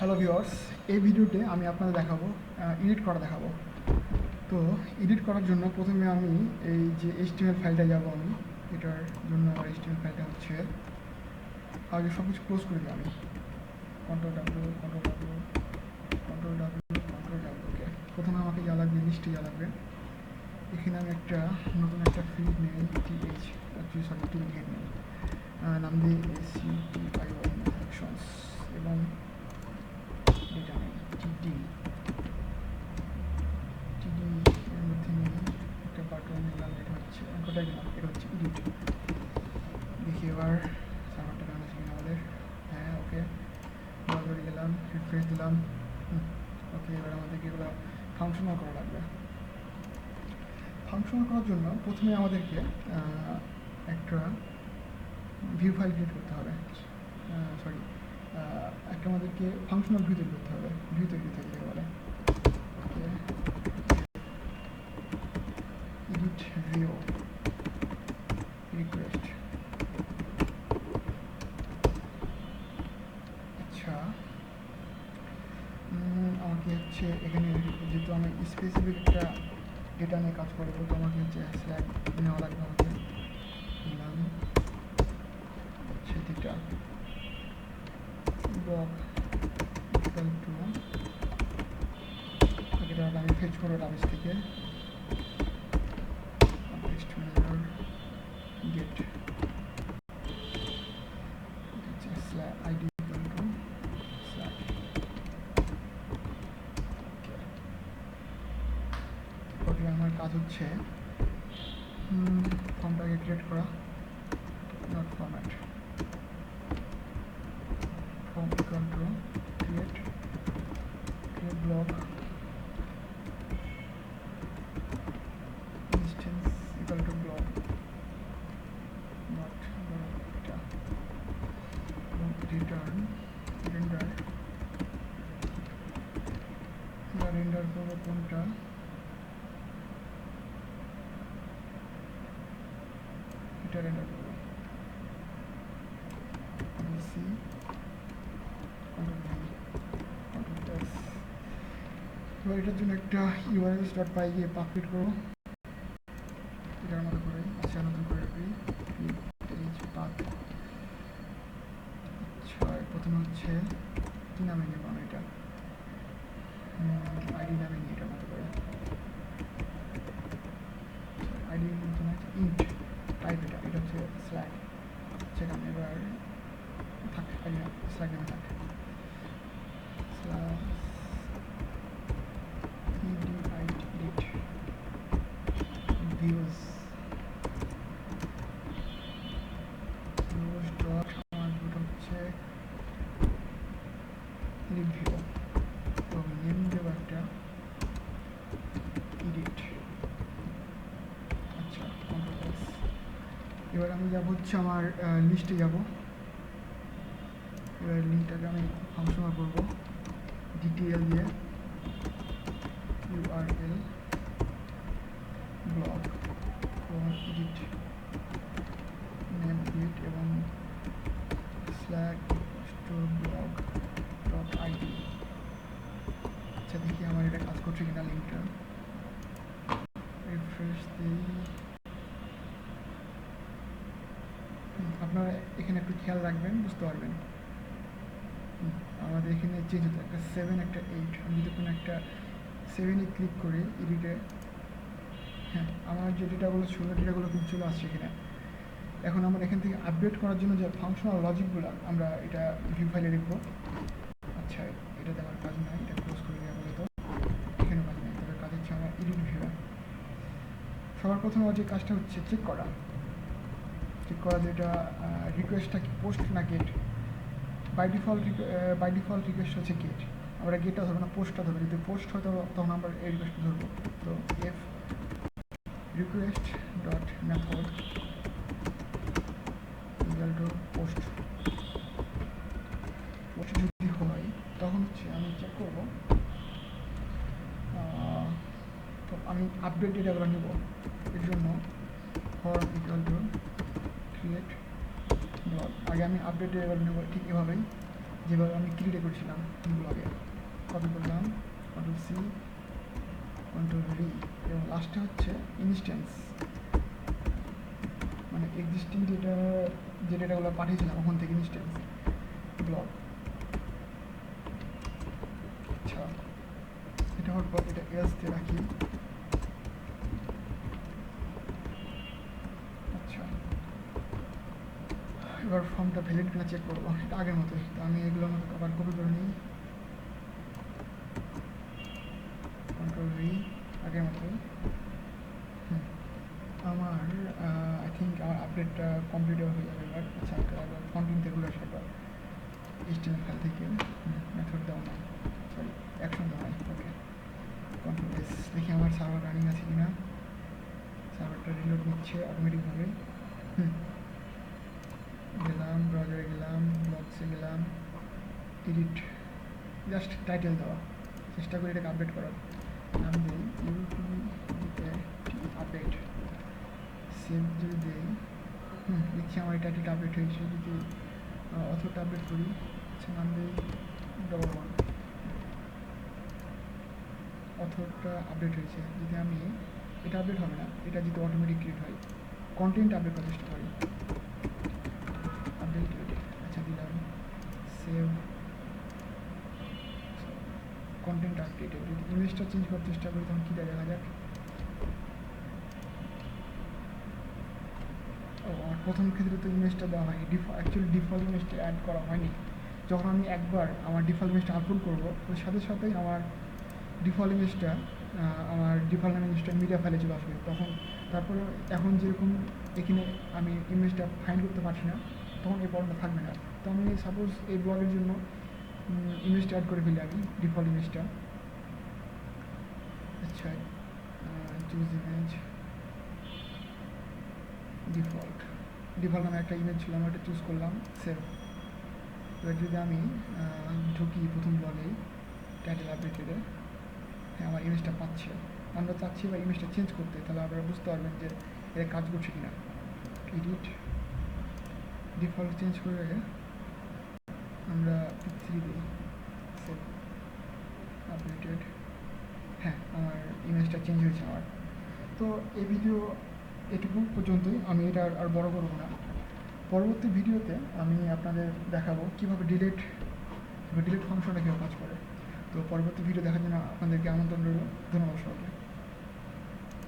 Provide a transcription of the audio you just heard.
Hello viewers, এই ভিডিওতে আমি আপনাদের দেখাবো এডিট করা দেখাবো। তো এডিট করার জন্য প্রথমে আমি এই যে HTML ফাইলটা যাব, আমি এটার জন্য আমার HTML ফাইলটা হচ্ছে আগে সব কিছু ক্লোজ করে দিই আমি। কন্ট্রোল ডাব্লিউ ওকে। প্রথমে আমাকে যা লাগবে, লিস্টে যা লাগবে, এখানে আমি নতুন একটা ফিল্ড নেই, টিল হেড নেই, নাম দিয়ে SUTION অ্যাকশনস এবং ডেটা নেই টিডি এর মধ্যে নিয়ে একটা বাটন নিলাম, এটা হচ্ছে কোথায় গেলাম, এটা হচ্ছে এডিট। দেখি এবার সার্ভারটা রান আছে কিনা আমাদের। হ্যাঁ, ওকে, ব্রাউজারে গেলাম, রিফ্রেশ দিলাম। ওকে, এবার আমাদেরকে এগুলো ফাংশনাল করা লাগবে। ফাংশনাল করার জন্য প্রথমে আমাদেরকে একটা ভিউ ফাইল ক্রিয়েট করতে হবে, একটা আমাদেরকে ফাংশনাল ভিউ তৈরি করতে হবে। ভিউ তৈরি করতে বলে ওকে, এডিট ভিউ রিকোয়েস্ট। আচ্ছা, আমাকে হচ্ছে এখানে যেহেতু আমি স্পেসিফিক একটা ডেটা নিয়ে কাজ করবো, তো আমাকে হচ্ছে স্ল্যাগ নেওয়া লাগবে। আমাকে নিলাম সেটা ব্লক ইকুয়াল টু, এটা আমি ফেচ করবো ডাবিস থেকে, text manager get slug ID equal to slug. Okay, আমার কাজ হচ্ছে ফর্মটাকে ক্রিয়েট করা, not format, form equal to create block instance equal to block, not এটা, এবং রিটার্ন রেন্ডার করবো কোনটা, এটা রেন্ডার করবো সি কন্ট্রোল। এবার এটার জন্য একটা urls.py গিয়ে পাথ ফিট করবো, এটার মতো করে। আচ্ছা, নতুন করে পেজ পাথ। আচ্ছা, প্রথমে হচ্ছে কি নামে নেব আমি, এটা আইডি নামে নিই, এটার মতো করে আইডি মতো না, ইন্ট টাইপ, এটা হচ্ছে স্ল্যাগ। সেখানে এবার থাক, স্ল্যাগ নামে থাক, স্ল্যাগ views ডট আমার হচ্ছে রিভিউ, তো নেম দেবো একটা এডিট। আচ্ছা, কন্ট্রোল। এবার আমি যাবো হচ্ছে আমার লিস্টে যাব। এবার লিঙ্কটাকে আমি ফাংশনাল করবো ডিটিএল দিয়ে, URL block edit name edit এবং slug to block dot ID. আচ্ছা, দেখি আমার এটা কাজ করছে কিনা। লিঙ্কটা রিফ্রেশ দিই। আপনারা এখানে একটু খেয়াল রাখবেন, বুঝতে পারবেন। আমাদের এখানে চেঞ্জ হতো একটা 7 একটা 8, আমি যদি কোনো একটা 7-এ ক্লিক করি এডিটে, হ্যাঁ, আমার যে ডেটাগুলো ছিল ডেটাগুলো কিন্তু চলে আসছে এখানে। এখন আমরা এখান থেকে আপডেট করার জন্য যে ফাংশনাল লজিকগুলো আমরা এটা ভিউ ফাইলে লিখবো। আচ্ছা, এটাতে আমার কাজ নাই, এটা ক্লোজ করে দেওয়া বলে, তো এখানে কাজ নেই। তবে কাজ হচ্ছে আমার এডিট ভিউ। সবার প্রথমে আমার যে কাজটা হচ্ছে চেক করা যে এটা রিকোয়েস্টটা কি পোস্ট না গেট। বাই ডিফল্ট রিকোয়েস্ট হচ্ছে গেট, আমরা গেটটা ধরবো না, পোস্টটা ধরবো। যদি পোস্ট হয় তখন আমরা এই রিকোয়েস্টটা ধরবো। তো F request dot method equal to post যদি হয় তখন হচ্ছে আমি চেক করবো, তো আমি আপডেট ডেটাগুলো নেব। এর জন্য form equal to create block, আগে আমি আপডেট ডেটাগুলো নেব ঠিক এভাবেই। যেভাবে আমি ক্রিয়েট করেছিলাম ব্লগে। কপি করলাম, কন্ট্রোল সি, কন্ট্রোল ভি, এবং লাস্টে হচ্ছে ইনস্ট্যান্স, মানে এক্সিস্টিং যে ডেটাগুলো পাঠিয়েছিলাম ওখান থেকে ইনস্ট্যান্স ব্লগ। আচ্ছা, এটা হওয়ার পর এটা এলস দিয়ে রাখি। আচ্ছা, এবার ফর্মটা ভ্যালিড কিনা চেক করবো, এটা আগের মতোই। তো আমি এগুলোর মতো আবার কপি করে নিই, কন্ট্রোল ভি, আগের মতোই। আমার আই থিঙ্ক আমার আপডেটটা কমপ্লিট হয়ে যাবে এবার। আচ্ছা, এবার কন্টেন্ট এগুলো সেটা এইচটিএমএল ফাইল থেকে মেথড দেওয়া নাই, সরি অ্যাকশন দেওয়া নাই। ওকে, কন্ট্রোল এস, দেখি আমার সার্ভার রানিং আছে কিনা। সার্ভারটা রিলোড নিচ্ছে অটোমেটিকভাবে। গেলাম ব্রাউজারে, গেলাম ব্লগসে, গেলাম এডিট, জাস্ট টাইটেল দেওয়া, চেষ্টা করি এটাকে আপডেট করার। নাম দিই আপডেট, সেভ যদি দিই, দেখছি আমার এই টাইটেলটা আপডেট হয়েছে। যদি অথরটা আপডেট করি, আচ্ছা নাম দিই $1, অথরটা আপডেট হয়েছে। যদি আমি এটা আপডেট হবে না, এটা যদি অটোমেটিক ক্রিয়েট হয়, কন্টেন্ট আপডেট করার চেষ্টা করি, আপডেট, আচ্ছা দিলাম সেভ, কন্টেন্ট আপডেটেড। যদি ইমেজটা চেঞ্জ করার চেষ্টা করি তখন কী দেখা যাক। ও, আর প্রথম ক্ষেত্রে তো ইমেজটা দেওয়া হয়নি, অ্যাকচুয়ালি ডিফল্ট ইমেজটা অ্যাড করা হয়নি। যখন আমি একবার আমার ডিফল্ট ইমেজটা আপলোড করবো, ওর সাথে সাথেই আমার ডিফল্ট ইমেজটা মিডিয়া ফাইলে চলে আসবে। তখন তারপরে এখন যেরকম এখানে আমি ইমেজটা ফাইন্ড করতে পারছি না, তখন এই প্রবলেমটা থাকবে না। তো আমি সাপোজ এই ব্লগের জন্য ইমেজটা অ্যাড করে ফেলি, আমি ডিফল্ট ইমেজটা। আচ্ছা, চুজ ইমেজ, ডিফল্ট নামে একটা ইমেজ ছিল, আমার এটা চুজ করলাম, সেভ। এবার যদি আমি ঢুকি প্রথম ব্লগেই টাইটেল আপডেটেডে, হ্যাঁ আমার ইমেজটা পাচ্ছে। আমরা চাচ্ছি এবার ইমেজটা চেঞ্জ করতে, তাহলে আপনারা বুঝতে পারবেন যে এটা কাজ করছে কিনা। এডিট, ডিফল্ট চেঞ্জ করে আমরা P3 দিই, সেভ, আপডেটেড, হ্যাঁ আমার ইমেজটা চেঞ্জ হয়েছে আমার। তো এই ভিডিও এটুকু পর্যন্তই, আমি এটা আর বড় করবো না। পরবর্তী ভিডিওতে আমি আপনাদের দেখাবো কীভাবে ডিলিট ফাংশনটা কীভাবে কাজ করে। তো পরবর্তী ভিডিও দেখার জন্য আপনাদেরকে আমন্ত্রণ রইল। ধন্যবাদ সবাইকে।